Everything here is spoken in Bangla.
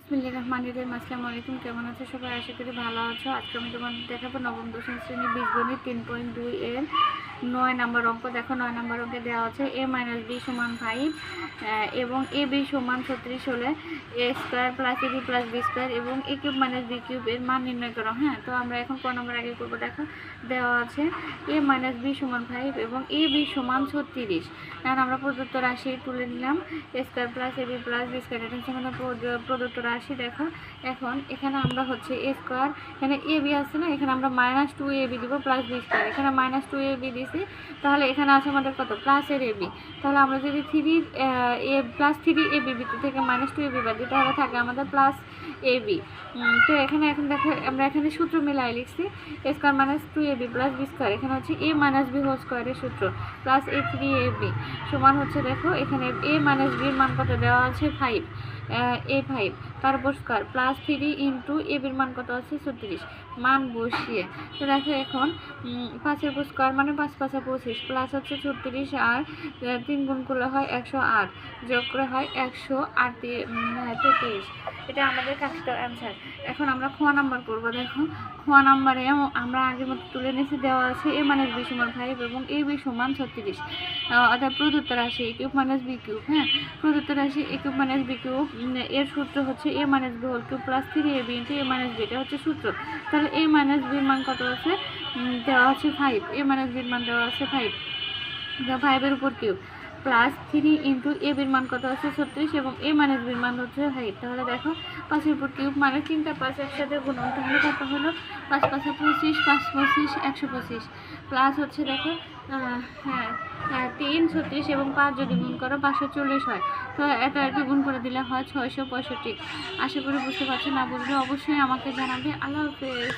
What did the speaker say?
বিসমিল্লাহির রহমানির রহিম। আসসালামু আলাইকুম। কেমন আছো সবাই? আশা করি ভালো আছো। আজকে আমি তোমাদের দেখাবো নবম দশম শ্রেণী বীজগণিত 3.2 এর 9 নম্বর অঙ্ক। দেখো 9 নম্বর অঙ্কে দেওয়া আছে a - b = 5 এবং ab = 36 হলে a square plus ab plus b square এবং a cube minus b cube এর মান নির্ণয় করো। হ্যাঁ, তো আমরা এখন ক নম্বর আগে করবো। দেখো দেওয়া আছে a - b = 5 এবং ab = 36। এখন আমরা প্রদত্ত রাশি তুলে নিলাম a square plus ab plus b square. এটা হচ্ছে আমাদের প্রদত্ত রাশি। দেখো এখন এখানে আমরা হচ্ছে a স্কয়ার, এখানে ab আছে না, এখানে আমরা -2ab দিব প্লাস b স্কয়ার। এখানে -2ab দিছি, তাহলে এখানে আছে আমাদের কত প্লাস এর ab। তাহলে আমরা যদি 3ab থেকে -2ab বাদ দিই তাহলে থাকে আমাদের প্লাস ab। তো এখানে এখন দেখো আমরা এখানে সূত্র মিলাই লিখছি a square -2ab plus b square. এখানে হচ্ছে a - b হোল স্কয়ারের সূত্র প্লাস a3ab সমান হচ্ছে, দেখো এখানে a - b এর মান কত দেওয়া আছে 5, a5 তার উপর স্কয়ার প্লাস 3 ইন্টু ab এর মান কত আছে 36, মান বসিয়ে। তো দেখো এখন 5 এর উপর স্কয়ার মানে 5 5 25 প্লাস হচ্ছে 36 আর 3 গুণ করলে হয় 108, যোগ করে হয় 133। এটা আমাদের কাজটার অ্যান্সার। এখন আমরা খ নাম্বার করব। দেখো খ নাম্বারে আমরা আগের মতো তুলে নিয়েছি, দেওয়া আছে a - b = 5 এবং ab = 36, অর্থাৎ প্রদত্ত রাশি a cube minus b cube. হ্যাঁ, প্রদত্ত রাশি a cube minus b cube এর সূত্র হচ্ছে a - b whole cube plus 3ab into a - b, এটা হচ্ছে সূত্র। তাহলে a - b এর মান কত আছে দেওয়া আছে 5, a - b এর মান দেওয়া আছে 5, 5 এর উপর কিউব প্লাস 3 ইন্টু ab এর মান কত আছে 36 এবং a - b এর মান হচ্ছে 5। তাহলে দেখো 5 এর উপর কিউব মানে 3টা 5 একসাথে গুণন, তাহলে কত হলো 5 5 25, 5 25 125 প্লাস হচ্ছে দেখো 3 36 এবং 5 যদি গুণ করো 540 হয়। তো এটা গুণ করে দিলে হয় 665। আশা করি বুঝতে পারছো। না বুঝলে অবশ্যই আমাকে জানাবে। আল্লাহ হাফেজ।